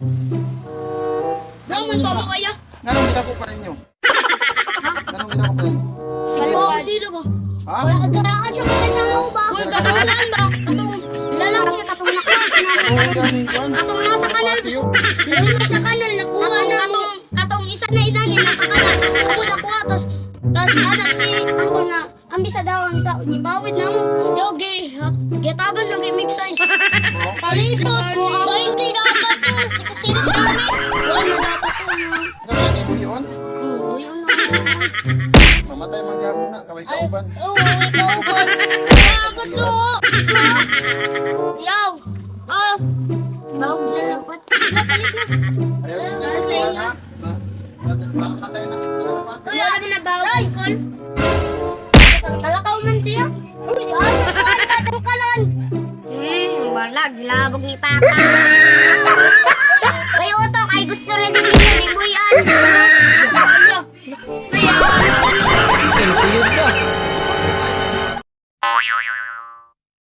Bro, man pa mo kaya? Nganong gidako pa ninyo? Nganong gidako pa ninyo? Siguro dito ba? Ha? Karaan sa mga tao ba? Uy, katawanan ba? Katong lalaki, katong nakakatawa. Oh, galing kuan. Katong nasa kanal. Ngayon na sa kanal, nakuha na mo. Katong isa na idani, nasa kanal. Ako nakuha, tas ana si Uncle nga, ang bisa daw, ang bisa, gibawid na mo. Yogi, gitagan yung mix size. Palibot mo. 20 dapat to. Sino kami? Wala na dapat to. Sa mga ibuyon, Buyon na mo. mamatay man gyapon na kaway kauban. Oo, ikaw ba? Bakit to? Yaw! Ah, Bawag na lapat. Napalit na. Ayaw niyo na kuan ha. Mamatay na. wala naman na bawal, Col. Talakaw man siya. Uy, asa ka? Tatang kalan. Wala, gilabog ni Papa.